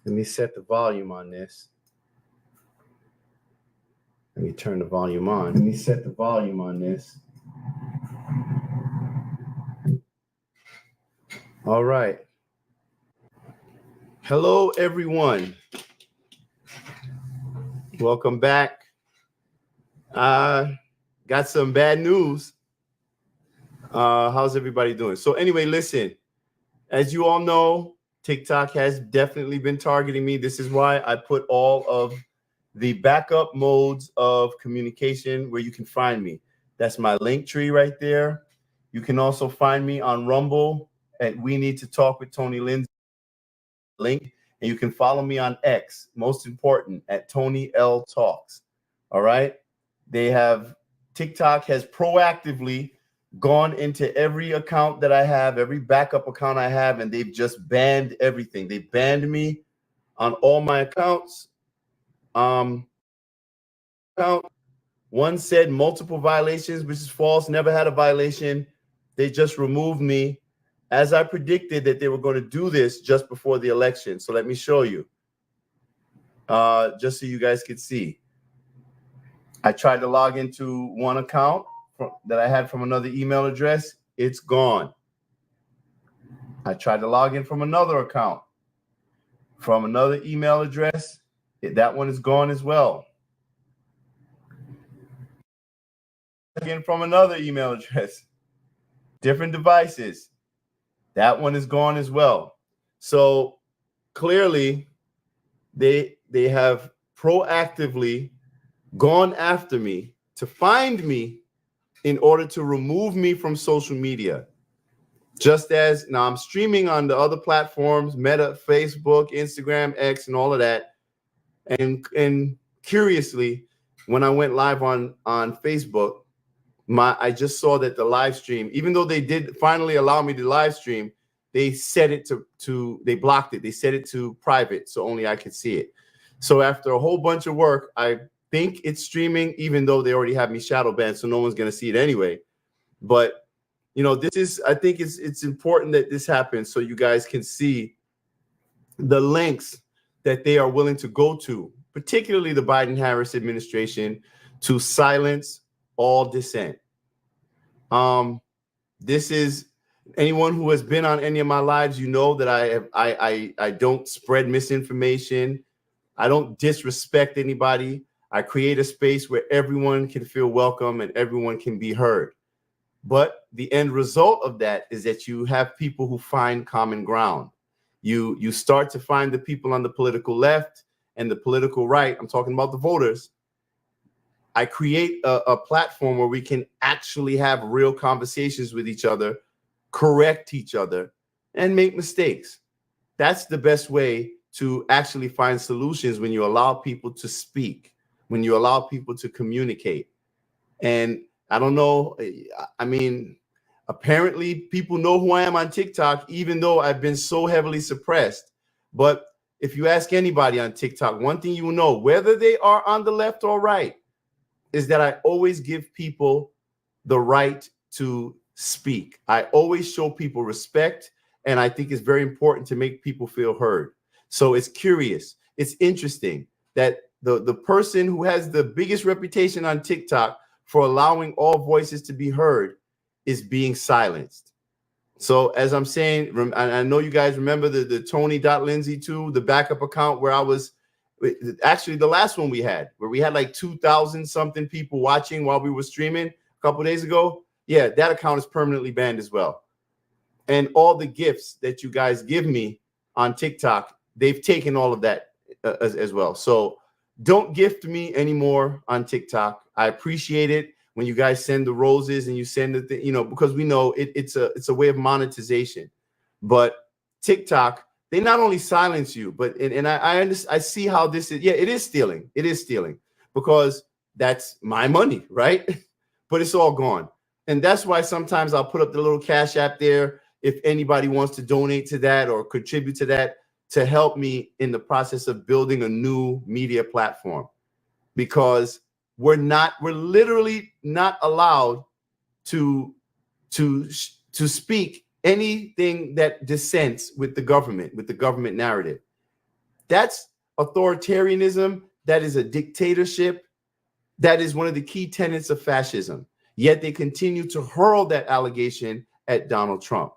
Let me set the volume on this. Let me turn the volume on. Let me set the volume on this. All right. Hello, everyone. Welcome back. Got some bad news. How's everybody doing? So anyway, listen, as you all know, TikTok has definitely been targeting me. This is why I put all of the backup modes of communication where you can find me. That's my link tree right there. You can also find me on Rumble at We Need to Talk with Tony Lindsay link, and you can follow me on X, most important, at Tony L Talks. All right. TikTok has proactively gone into every account that I have, every backup account I have, and they've just banned everything. They banned me on all my accounts. One said multiple violations, which is false, never had a violation. They just removed me as I predicted that they were going to do this just before the election. So let me show you, just so you guys could see. I tried to log into one account that I had from another email address. It's gone. I tried to log in from another account from another email address. That one is gone as well. Again, from another email address, different devices. That one is gone as well. So clearly, they have proactively gone after me to find me in order to remove me from social media. Just as now I'm streaming on the other platforms, Meta, Facebook, Instagram, X, and all of that. And curiously, when I went live on Facebook, I just saw that the live stream, even though they did finally allow me to live stream, they set it they blocked it. They set it to private, so only I could see it. So after a whole bunch of work, I think it's streaming, even though they already have me shadow banned, so no one's going to see it anyway. But, you know, I think it's important that this happens so you guys can see the lengths that they are willing to go to, particularly the Biden-Harris administration, to silence all dissent. This is anyone who has been on any of my lives, you know that I don't spread misinformation. I don't disrespect anybody. I create a space where everyone can feel welcome and everyone can be heard. But the end result of that is that you have people who find common ground. You start to find the people on the political left and the political right. I'm talking about the voters. I create a platform where we can actually have real conversations with each other, correct each other, and make mistakes. That's the best way to actually find solutions, when you allow people to speak, when you allow people to communicate. And I don't know, I mean, apparently people know who I am on TikTok, even though I've been so heavily suppressed. But if you ask anybody on TikTok, one thing you will know, whether they are on the left or right, is that I always give people the right to speak. I always show people respect, and I think it's very important to make people feel heard. So it's curious, it's interesting that the person who has the biggest reputation on TikTok for allowing all voices to be heard is being silenced. So as I'm saying, I know you guys remember the Tony.Lindsay too, the backup account where I was, actually the last one we had, where we had like 2,000 something people watching while we were streaming a couple days ago. Yeah, that account is permanently banned as well. And all the gifts that you guys give me on TikTok, they've taken all of that as well. So don't gift me anymore on TikTok. I appreciate it when you guys send the roses and you send the thing, you know, because we know it's a way of monetization. But TikTok, they not only silence you, but I see how this is. Yeah, it is stealing. It is stealing, because that's my money, right? But it's all gone. And that's why sometimes I'll put up the little Cash App there if anybody wants to donate to that or contribute to that, to help me in the process of building a new media platform, because we're literally not allowed to speak anything that dissents with the government narrative. That's authoritarianism. That is a dictatorship. That is one of the key tenets of fascism. Yet they continue to hurl that allegation at Donald Trump.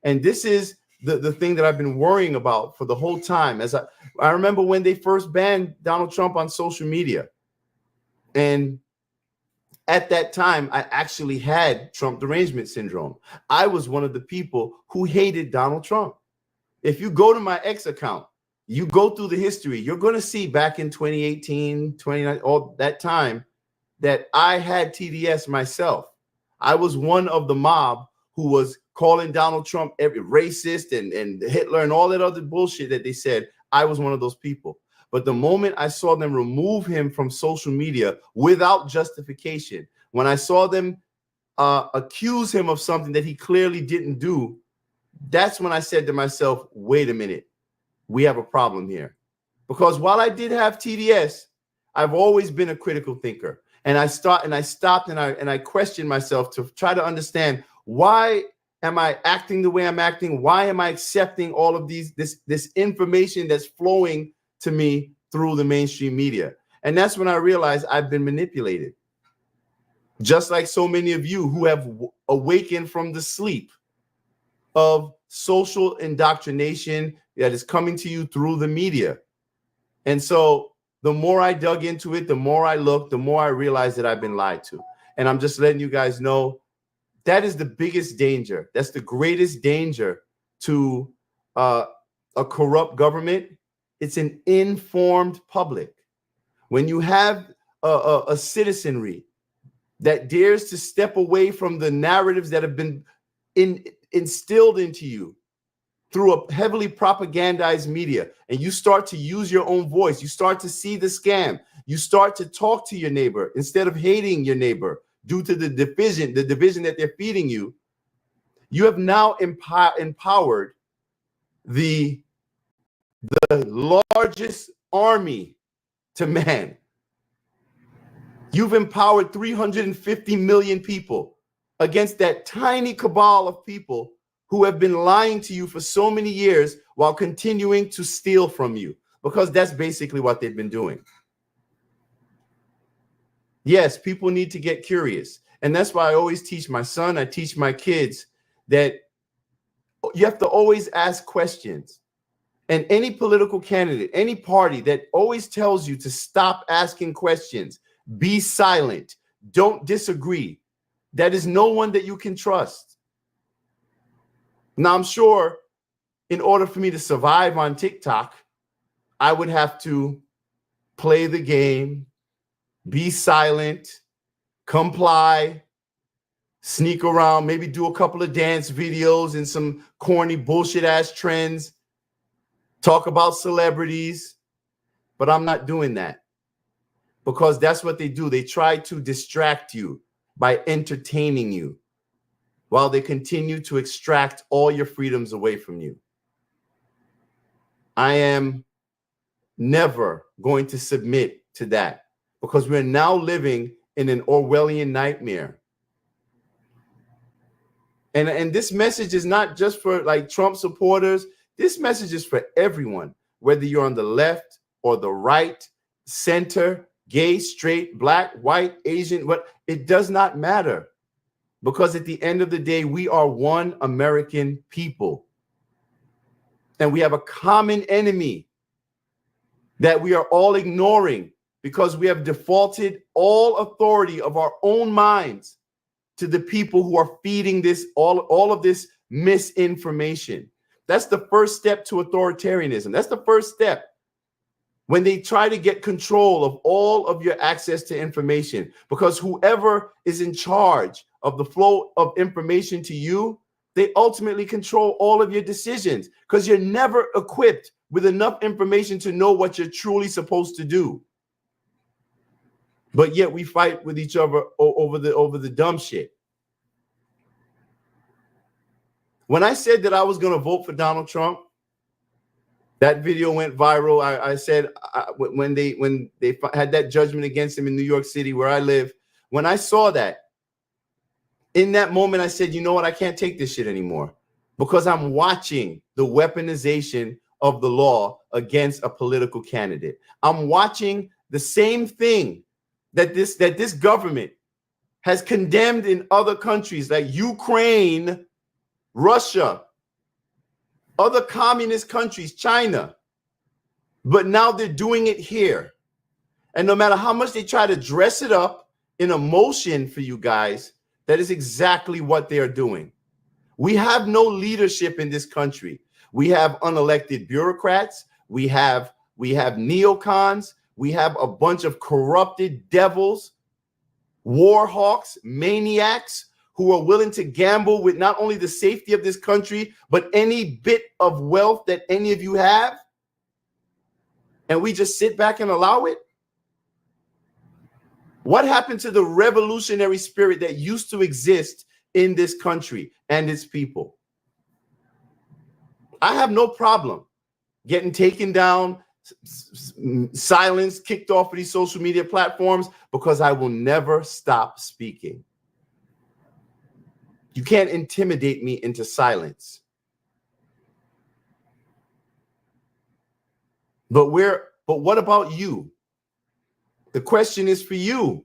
And this is the thing that I've been worrying about for the whole time. As I remember when they first banned Donald Trump on social media. And at that time, I actually had Trump derangement syndrome. I was one of the people who hated Donald Trump. If you go to my X account, you go through the history, you're going to see back in 2018, 2019, all that time, that I had TDS myself. I was one of the mob who was calling Donald Trump every racist and Hitler and all that other bullshit that they said. I was one of those people. But the moment I saw them remove him from social media without justification, when I saw them accuse him of something that he clearly didn't do, that's when I said to myself, wait a minute, we have a problem here. Because while I did have TDS, I've always been a critical thinker. And I stopped and I questioned myself to try to understand, why am I acting the way I'm acting? Why am I accepting all of this information that's flowing to me through the mainstream media? And that's when I realized I've been manipulated. Just like so many of you who have awakened from the sleep of social indoctrination that is coming to you through the media. And so the more I dug into it, the more I looked, the more I realized that I've been lied to. And I'm just letting you guys know that is the biggest danger. That's the greatest danger to a corrupt government. It's an informed public. When you have a citizenry that dares to step away from the narratives that have been instilled into you through a heavily propagandized media, and you start to use your own voice, you start to see the scam, you start to talk to your neighbor instead of hating your neighbor due to the division that they're feeding you, you have now empowered the largest army to man. You've empowered 350 million people against that tiny cabal of people who have been lying to you for so many years while continuing to steal from you, because that's basically what they've been doing. Yes, people need to get curious. And that's why I always teach my son, I teach my kids that you have to always ask questions. And any political candidate, any party that always tells you to stop asking questions, be silent, don't disagree, that is no one that you can trust. Now, I'm sure in order for me to survive on TikTok, I would have to play the game, be silent, comply, sneak around, maybe do a couple of dance videos and some corny bullshit ass trends, talk about celebrities, but I'm not doing that, because that's what they do. They try to distract you by entertaining you while they continue to extract all your freedoms away from you. I am never going to submit to that, because we're now living in an Orwellian nightmare. And this message is not just for like Trump supporters. This message is for everyone, whether you're on the left or the right, center, gay, straight, black, white, Asian, but it does not matter. Because at the end of the day, we are one American people. And we have a common enemy that we are all ignoring, because we have defaulted all authority of our own minds to the people who are feeding this all of this misinformation. That's the first step to authoritarianism. That's the first step. When they try to get control of all of your access to information, because whoever is in charge of the flow of information to you, they ultimately control all of your decisions, because you're never equipped with enough information to know what you're truly supposed to do. But yet we fight with each other over the dumb shit. When I said that I was going to vote for Donald Trump, that video went viral. I said when they had that judgment against him in New York City, where I live, when I saw that, in that moment, I said, you know what? I can't take this shit anymore, because I'm watching the weaponization of the law against a political candidate. I'm watching the same thing that this government has condemned in other countries like Ukraine, Russia, other communist countries, China. But now they're doing it here. And no matter how much they try to dress it up in emotion for you guys, that is exactly what they are doing. We have no leadership in this country. We have unelected bureaucrats. We have neocons. We have a bunch of corrupted devils, war hawks, maniacs who are willing to gamble with not only the safety of this country, but any bit of wealth that any of you have. And we just sit back and allow it? What happened to the revolutionary spirit that used to exist in this country and its people? I have no problem getting taken down, silenced, kicked off of these social media platforms, because I will never stop speaking. You can't intimidate me into silence. But what about you? The question is for you.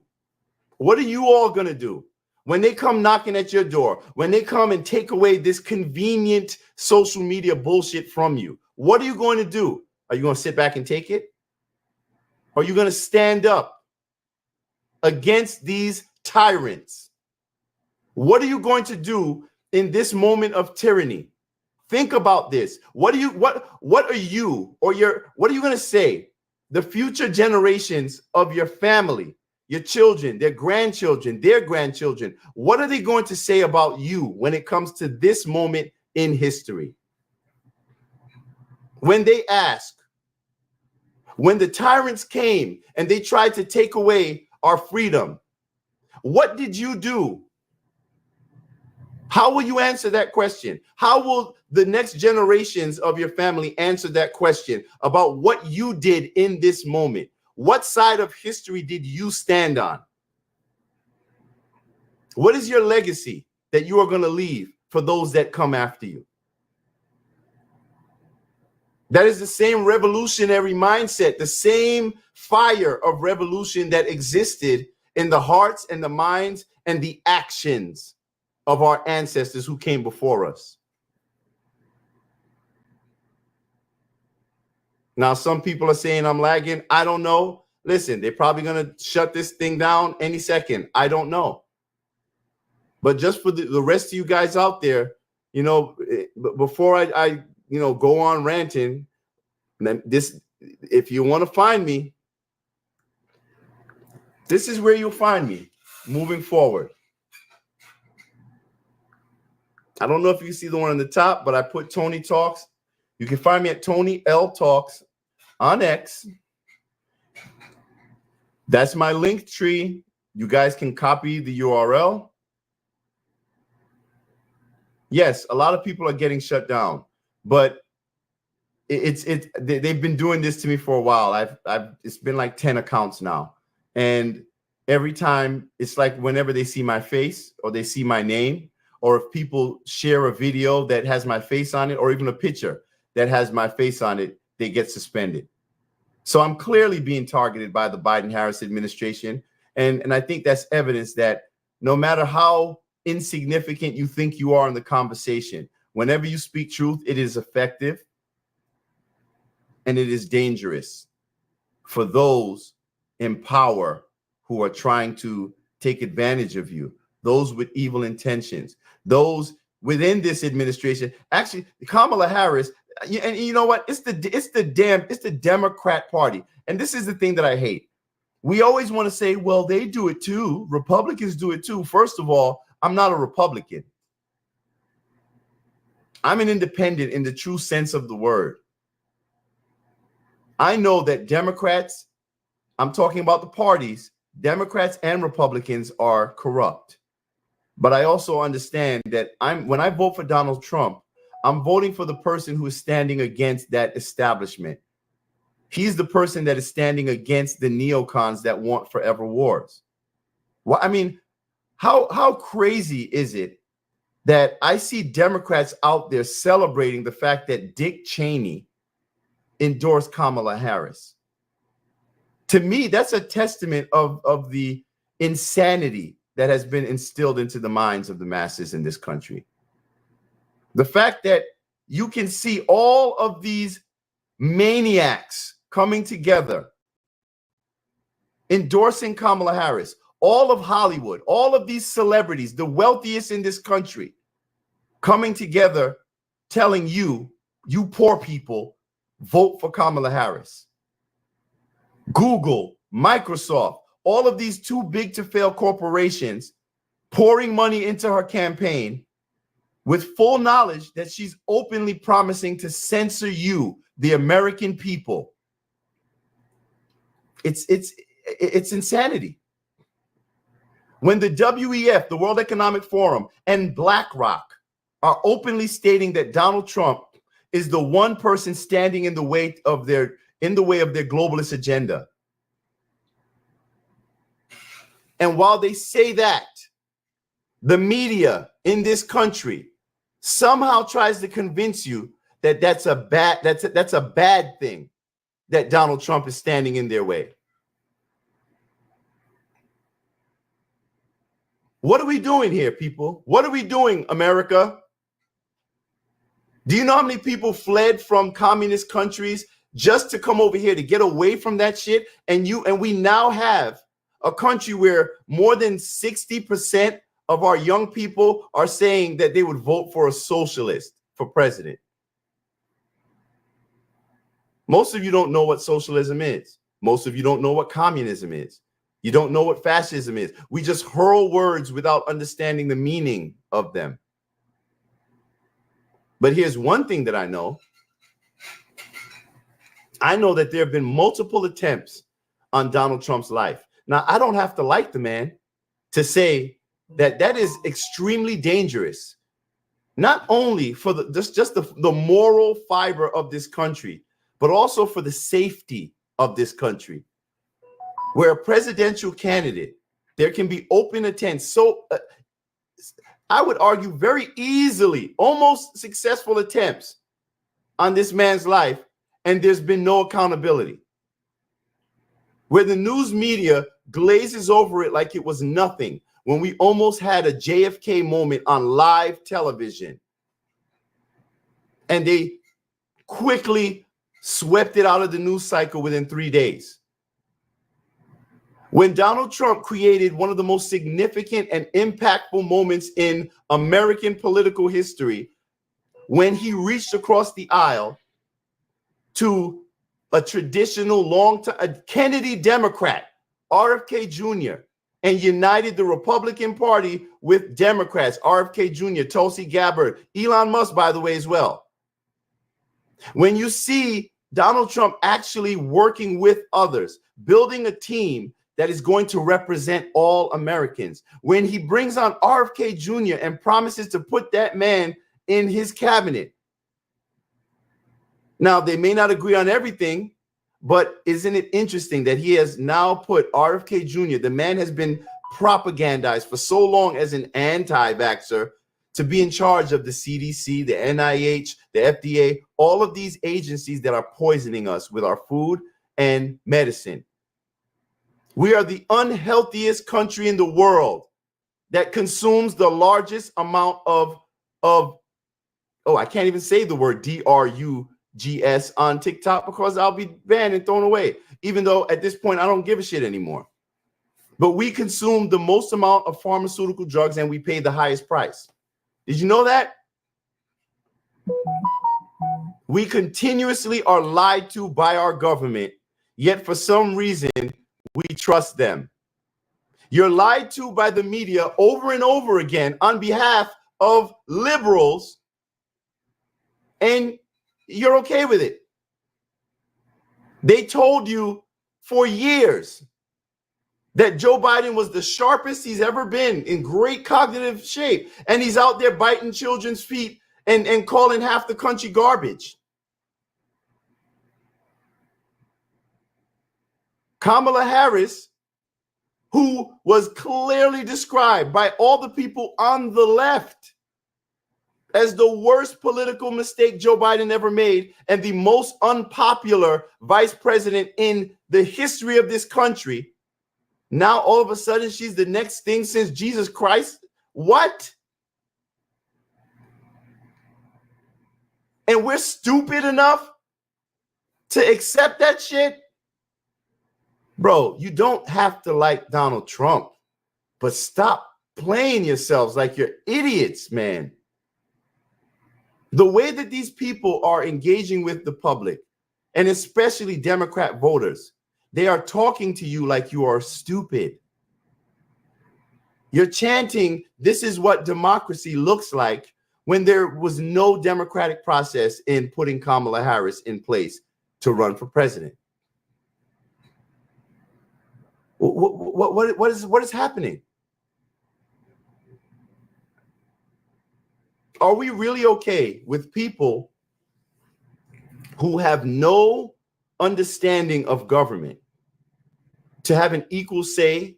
What are you all going to do when they come knocking at your door, when they come and take away this convenient social media bullshit from you? What are you going to do? Are you going to sit back and take it? Or are you going to stand up against these tyrants? What are you going to do in this moment of tyranny? Think about this. What are you going to say? The future generations of your family, your children, their grandchildren, what are they going to say about you when it comes to this moment in history? When they ask, when the tyrants came and they tried to take away our freedom, what did you do? How will you answer that question? How will the next generations of your family answer that question about what you did in this moment? What side of history did you stand on? What is your legacy that you are going to leave for those that come after you? That is the same revolutionary mindset, the same fire of revolution that existed in the hearts and the minds and the actions of our ancestors who came before us. Now, some people are saying I'm lagging. I don't know. Listen, they're probably going to shut this thing down any second. I don't know. But just for the rest of you guys out there, before I go on ranting, if you want to find me, this is where you'll find me moving forward. I don't know if you can see the one on the top, but I put Tony Talks. You can find me at Tony L Talks on X. That's my link tree. You guys can copy the URL. Yes, a lot of people are getting shut down, but they've been doing this to me for a while. It's been like 10 accounts now, and every time it's like whenever they see my face or they see my name, or if people share a video that has my face on it, or even a picture that has my face on it, they get suspended. So I'm clearly being targeted by the Biden-Harris administration. And I think that's evidence that no matter how insignificant you think you are in the conversation, whenever you speak truth, it is effective and it is dangerous for those in power who are trying to take advantage of you, those with evil intentions, those within this administration. Actually, Kamala Harris, and you know what? It's the Democrat Party. And this is the thing that I hate. We always want to say, well, they do it too. Republicans do it too. First of all, I'm not a Republican. I'm an independent in the true sense of the word. I know that Democrats, I'm talking about the parties, Democrats and Republicans are corrupt. But I also understand that when I vote for Donald Trump, I'm voting for the person who is standing against that establishment. He's the person that is standing against the neocons that want forever wars. Well, I mean, how crazy is it that I see Democrats out there celebrating the fact that Dick Cheney endorse Kamala Harris. To me, that's a testament of the insanity that has been instilled into the minds of the masses in this country. The fact that you can see all of these maniacs coming together, endorsing Kamala Harris, all of Hollywood, all of these celebrities, the wealthiest in this country, coming together, telling you, you poor people, vote for Kamala Harris. Google, Microsoft, all of these too big to fail corporations pouring money into her campaign with full knowledge that she's openly promising to censor you, the American people. It's insanity. When the WEF, the World Economic Forum, and BlackRock are openly stating that Donald Trump is the one person standing in the way of their globalist agenda. And while they say that, the media in this country somehow tries to convince you that that's a bad thing, that Donald Trump is standing in their way. What are we doing here, people? What are we doing, America? Do you know how many people fled from communist countries just to come over here to get away from that shit? And we now have a country where more than 60% of our young people are saying that they would vote for a socialist for president. Most of you don't know what socialism is. Most of you don't know what communism is. You don't know what fascism is. We just hurl words without understanding the meaning of them. But here's one thing that I know. I know that there have been multiple attempts on Donald Trump's life. Now, I don't have to like the man to say that that is extremely dangerous, not only for the moral fiber of this country, but also for the safety of this country. Where a presidential candidate, there can be open attempts. So I would argue very easily, almost successful attempts on this man's life, and there's been no accountability. Where the news media glazes over it like it was nothing, when we almost had a JFK moment on live television, and they quickly swept it out of the news cycle within 3 days. When Donald Trump created one of the most significant and impactful moments in American political history, when he reached across the aisle to a traditional long-time Kennedy Democrat, RFK Jr., and united the Republican Party with Democrats, RFK Jr., Tulsi Gabbard, Elon Musk, by the way, as well. When you see Donald Trump actually working with others, building a team that is going to represent all Americans, when he brings on RFK Jr. and promises to put that man in his cabinet. Now, they may not agree on everything, but isn't it interesting that he has now put RFK Jr., the man has been propagandized for so long as an anti-vaxxer, to be in charge of the CDC, the NIH, the FDA, all of these agencies that are poisoning us with our food and medicine. We are the unhealthiest country in the world that consumes the largest amount of I can't even say the word DRUGS on TikTok because I'll be banned and thrown away, even though at this point I don't give a shit anymore. But we consume the most amount of pharmaceutical drugs and we pay the highest price. Did you know that? We continuously are lied to by our government, yet for some reason we trust them. You're lied to by the media over and over again on behalf of liberals, and you're okay with it. They told you for years that Joe Biden was the sharpest he's ever been, in great cognitive shape, and he's out there biting children's feet and calling half the country garbage. Kamala Harris, who was clearly described by all the people on the left as the worst political mistake Joe Biden ever made and the most unpopular vice president in the history of this country. Now, all of a sudden, she's the next thing since Jesus Christ. What? And we're stupid enough to accept that shit? Bro, you don't have to like Donald Trump, but stop playing yourselves like you're idiots, man. The way that these people are engaging with the public, and especially Democrat voters, they are talking to you like you are stupid. You're chanting, this is what democracy looks like, when there was no democratic process in putting Kamala Harris in place to run for president. What is happening? Are we really okay with people who have no understanding of government to have an equal say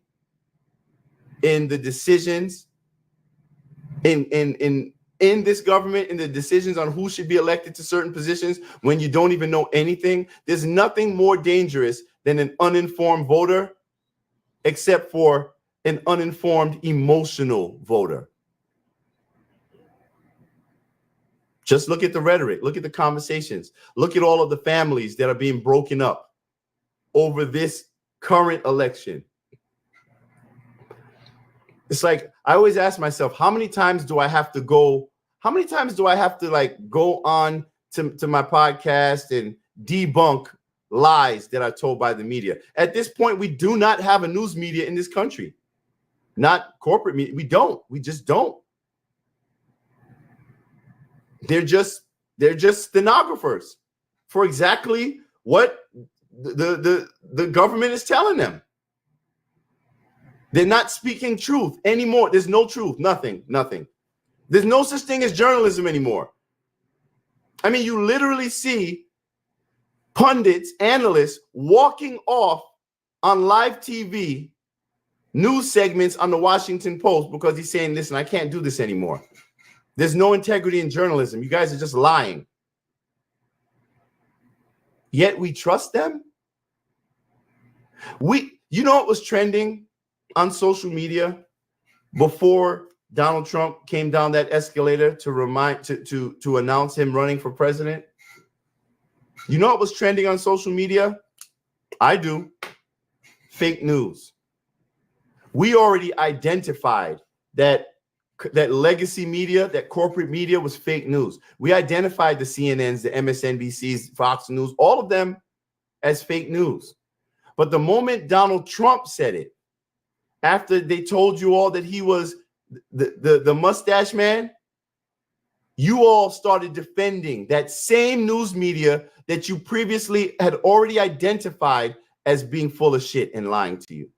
in the decisions in this government, in the decisions on who should be elected to certain positions when you don't even know anything? There's nothing more dangerous than an uninformed voter, except for an uninformed emotional voter. Just look at the rhetoric, look at the conversations, look at all of the families that are being broken up over this current election. It's like, I always ask myself, how many times do I have to go like go on to my podcast and debunk lies that are told by the media? At this point, we do not have a news media in this country, not corporate media. We just don't. They're just stenographers for exactly what the government is telling them. They're not speaking truth anymore. There's no truth, nothing. There's no such thing as journalism anymore. I mean, you literally see pundits, analysts walking off on live TV news segments on the Washington Post because he's saying, listen, I can't do this anymore. There's no integrity in journalism. You guys are just lying. Yet we trust them. You know what was trending on social media before Donald Trump came down that escalator to announce him running for president? You know what was trending on social media? I do. Fake news. We already identified that legacy media, that corporate media was fake news. We identified the CNNs, the MSNBCs, Fox News, all of them as fake news. But the moment Donald Trump said it, after they told you all that he was the mustache man, you all started defending that same news media that you previously had already identified as being full of shit and lying to you.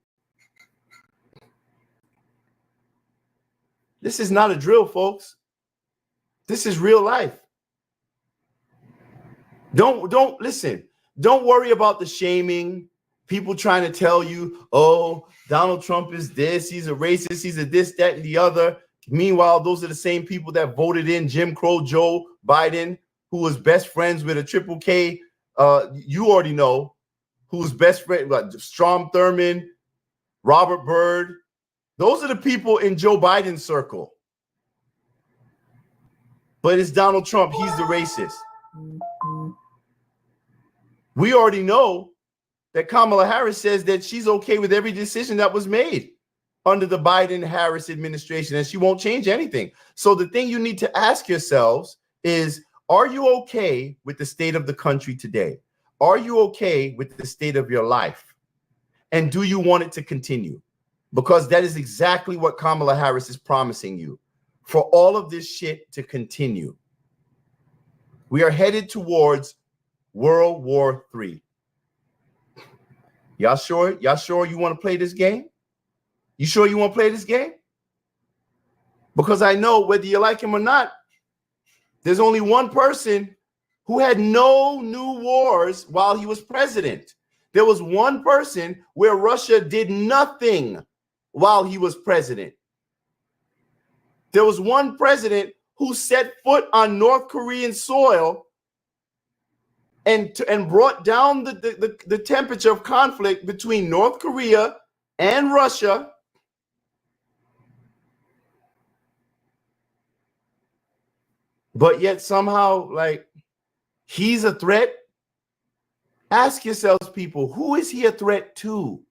This is not a drill, folks. This is real life. Don't listen. Don't worry about the shaming. People trying to tell you, oh, Donald Trump is this, he's a racist, he's a this, that, and the other. Meanwhile, those are the same people that voted in Jim Crow Joe Biden, who was best friends with a Triple K. You already know who's best friend, like Strom Thurmond, Robert Byrd. Those are the people in Joe Biden's circle. But it's Donald Trump. He's the racist. We already know that Kamala Harris says that she's okay with every decision that was made under the Biden-Harris administration, and she won't change anything. So the thing you need to ask yourselves is, are you okay with the state of the country today? Are you okay with the state of your life? And do you want it to continue? Because that is exactly what Kamala Harris is promising you, for all of this shit to continue. We are headed towards World War III. Y'all sure? Y'all sure you want to play this game? You sure you want to play this game? Because I know whether you like him or not, there's only one person who had no new wars while he was president. There was one person where Russia did nothing while he was president. There was one president who set foot on North Korean soil and brought down the temperature of conflict between North Korea and Russia. But yet somehow, like, he's a threat. Ask yourselves, people, who is he a threat to?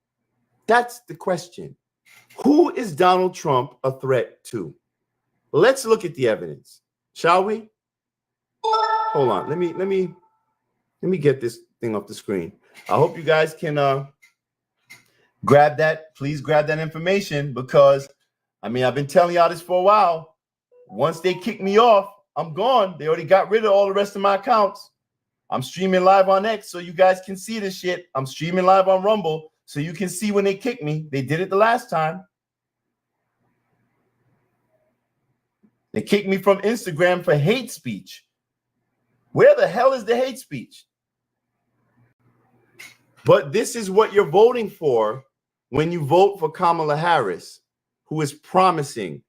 That's the question. Who is Donald Trump a threat to? Let's look at the evidence, shall we? Hold on. Let me get this thing off the screen. I hope you guys can grab that. Please grab that information, because I mean, I've been telling y'all this for a while. Once they kick me off, I'm gone. They already got rid of all the rest of my accounts. I'm streaming live on X so you guys can see this shit. I'm streaming live on Rumble so you can see when they kick me. They did it the last time. They kicked me from Instagram for hate speech. Where the hell is the hate speech? But this is what you're voting for when you vote for Kamala Harris, who is promising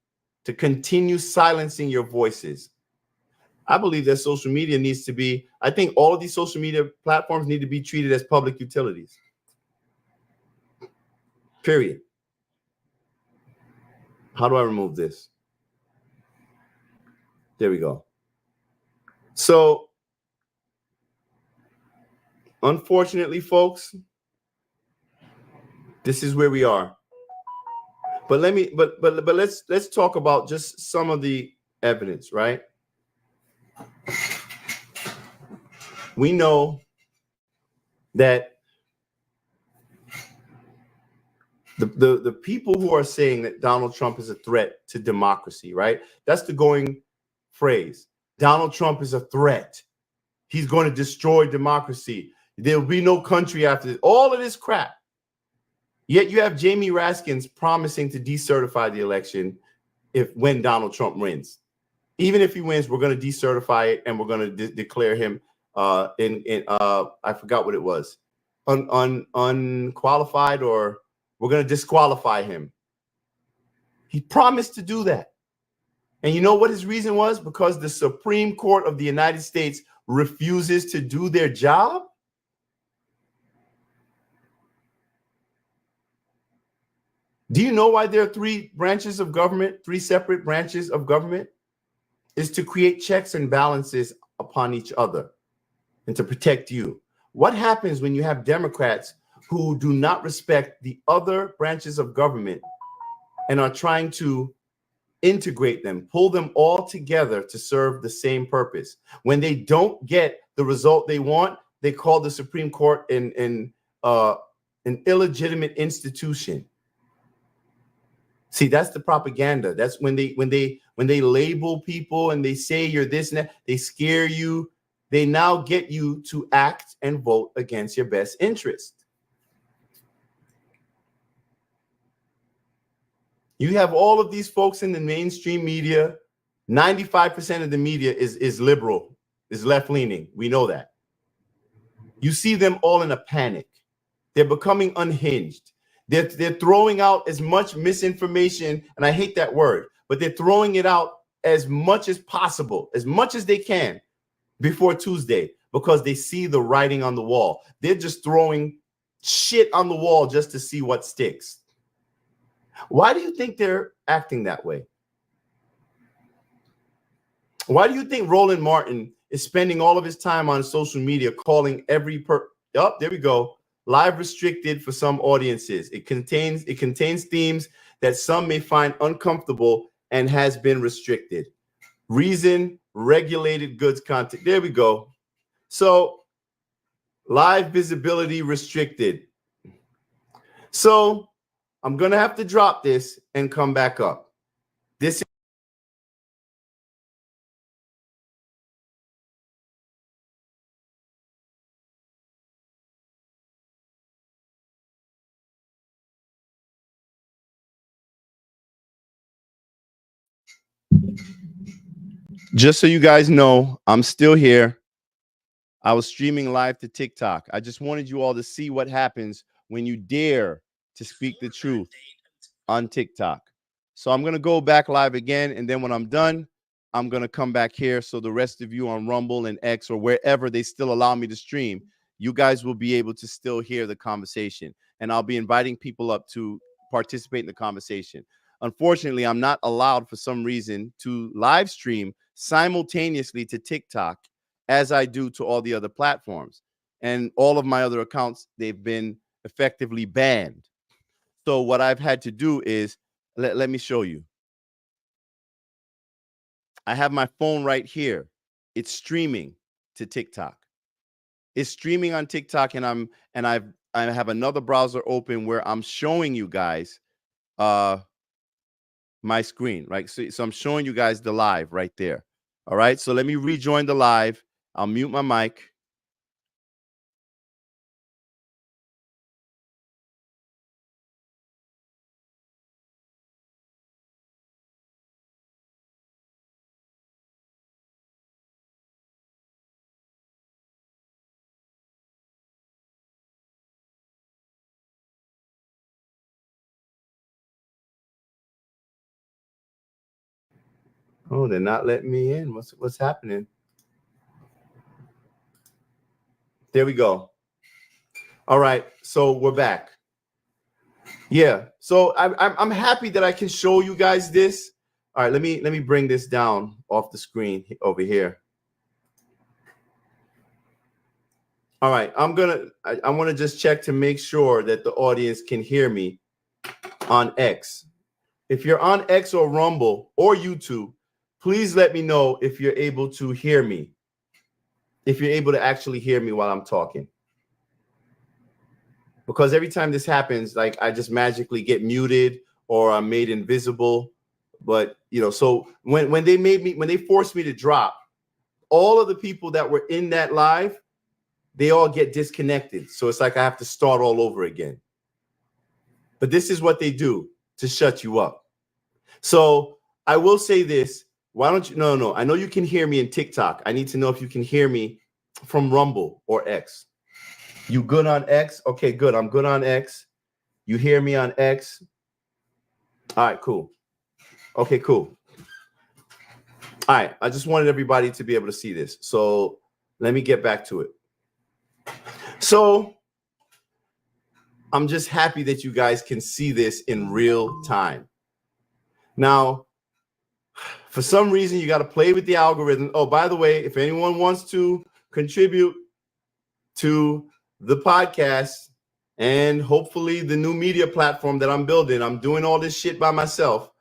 to continue silencing your voices. I believe that social media needs to be, I think all of these social media platforms need to be treated as public utilities. Period. How do I remove this? There we go. So, unfortunately, folks, this is where we are. But let's talk about just some of the evidence, right? We know that the people who are saying that Donald Trump is a threat to democracy, right? That's the going phrase. Donald Trump is a threat. He's going to destroy democracy. There'll be no country after this. All of this crap. Yet you have Jamie Raskins promising to decertify the election when Donald Trump wins. Even if he wins, we're going to decertify it and we're going to declare him I forgot what it was, unqualified, or we're going to disqualify him. He promised to do that. And you know what his reason was? Because the Supreme Court of the United States refuses to do their job. Do you know why there are three branches of government, three separate branches of government? Is to create checks and balances upon each other and to protect you. What happens when you have Democrats who do not respect the other branches of government and are trying to integrate them, pull them all together to serve the same purpose? When they don't get the result they want, they call the Supreme Court an illegitimate institution. See, that's the propaganda. That's when they label people and they say you're this and that, they scare you. They now get you to act and vote against your best interest. You have all of these folks in the mainstream media. 95% of the media is liberal, is left-leaning. We know that. You see them all in a panic. They're becoming unhinged. They're throwing out as much misinformation, and I hate that word, but they're throwing it out as much as possible, as much as they can before Tuesday, because they see the writing on the wall. They're just throwing shit on the wall just to see what sticks. Why do you think they're acting that way? Why do you think Roland Martin is spending all of his time on social media calling every there we go. Live restricted for some audiences. It contains themes that some may find uncomfortable and has been restricted. Reason, regulated goods content. There we go. So live visibility restricted. So I'm going to have to drop this and come back up. This is just so you guys know, I'm still here. I was streaming live to TikTok. I just wanted you all to see what happens when you dare to speak the truth on TikTok. So I'm going to go back live again. And then when I'm done, I'm going to come back here. So the rest of you on Rumble and X or wherever they still allow me to stream, you guys will be able to still hear the conversation. And I'll be inviting people up to participate in the conversation. Unfortunately, I'm not allowed for some reason to live stream simultaneously to TikTok as I do to all the other platforms. And all of my other accounts, they've been effectively banned. So what I've had to do is, let me show you. I have my phone right here. It's streaming to TikTok. It's streaming on TikTok, and I have another browser open where I'm showing you guys my screen, right? So I'm showing you guys the live right there. All right. So let me rejoin the live. I'll mute my mic. Oh, they're not letting me in. What's happening? There we go. All right. So we're back. Yeah. So I'm happy that I can show you guys this. All right. Let me bring this down off the screen over here. All right. I want to just check to make sure that the audience can hear me on X. If you're on X or Rumble or YouTube, please let me know if you're able to hear me. If you're able to actually hear me while I'm talking. Because every time this happens, like I just magically get muted or I'm made invisible. But so when they forced me to drop, all of the people that were in that live, they all get disconnected. So it's like I have to start all over again. But this is what they do to shut you up. So I will say this. Why don't you? No. I know you can hear me in TikTok. I need to know if you can hear me from Rumble or X. You good on X? Okay, good. I'm good on X. You hear me on X? All right, cool. Okay, cool. All right. I just wanted everybody to be able to see this. So let me get back to it. So I'm just happy that you guys can see this in real time. Now, for some reason, you got to play with the algorithm. Oh, by the way, if anyone wants to contribute to the podcast and hopefully the new media platform that I'm building, I'm doing all this shit by myself,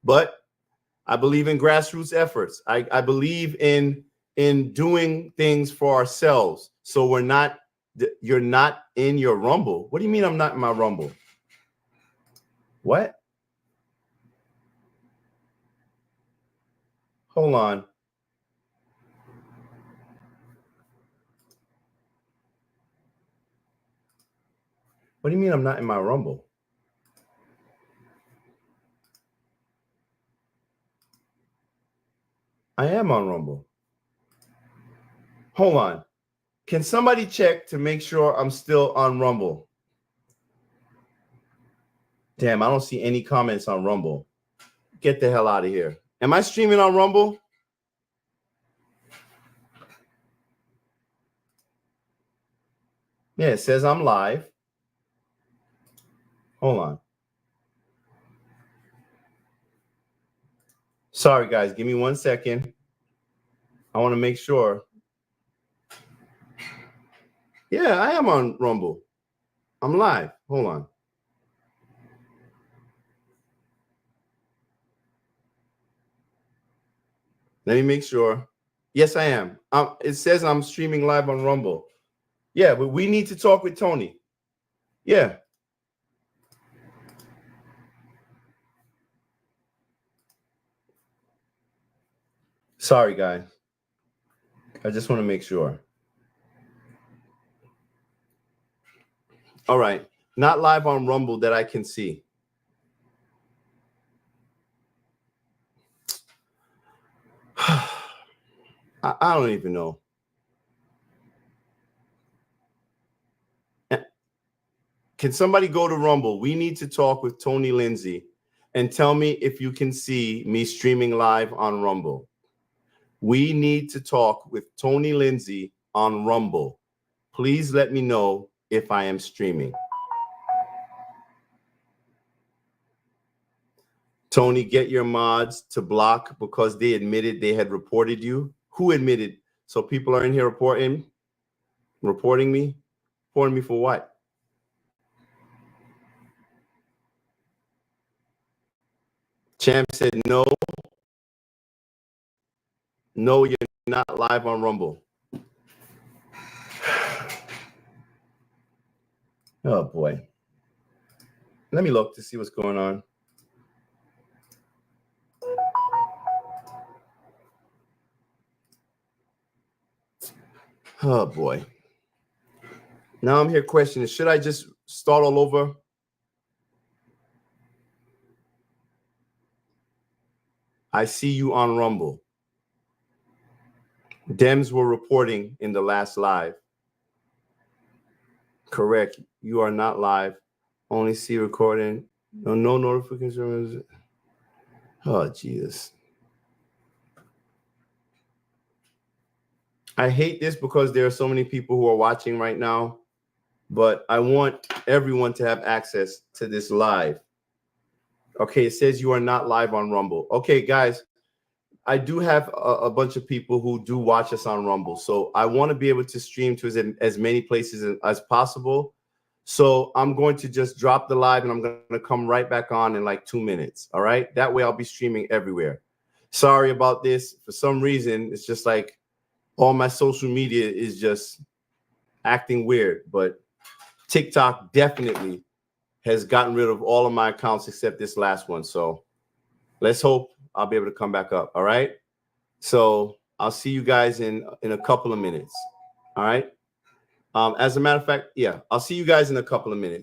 but I believe in grassroots efforts. I believe in doing things for ourselves. So you're not in your Rumble. What do you mean I'm not in my Rumble? What? Hold on. What do you mean I'm not in my Rumble? I am on Rumble. Hold on. Can somebody check to make sure I'm still on Rumble? Damn, I don't see any comments on Rumble. Get the hell out of here. Am I streaming on Rumble? Yeah, it says I'm live. Hold on. Sorry, guys. Give me 1 second. I want to make sure. Yeah, I am on Rumble. I'm live. Hold on. Let me make sure. Yes, I am. It says I'm streaming live on Rumble. Yeah, but we need to talk with Tony. Yeah. Sorry, guys. I just want to make sure. All right. Not live on Rumble that I can see. I don't even know. Can somebody go to Rumble? We need to talk with Tony Lindsay and tell me if you can see me streaming live on Rumble. We need to talk with Tony Lindsay on Rumble. Please let me know if I am streaming. Tony, get your mods to block because they admitted they had reported you. Who admitted? So people are in here reporting me? Reporting me for what? Champ said no. No, you're not live on Rumble. Oh boy. Let me look to see what's going on. Oh boy. Now I'm here questioning, should I just start all over? I see you on Rumble. Dems were reporting in the last live. Correct. You are not live. Only see recording. No notifications. Oh, Jesus. I hate this because there are so many people who are watching right now, but I want everyone to have access to this live. Okay, it says you are not live on Rumble. Okay, guys, I do have a bunch of people who do watch us on Rumble, so I want to be able to stream to as many places as possible. So I'm going to just drop the live and I'm going to come right back on in like 2 minutes. All right. That way I'll be streaming everywhere. Sorry about this. For some reason, it's just like all my social media is just acting weird. But TikTok definitely has gotten rid of all of my accounts except this last one. So let's hope I'll be able to come back up. All right. So I'll see you guys in a couple of minutes. All right. As a matter of fact, yeah, I'll see you guys in a couple of minutes.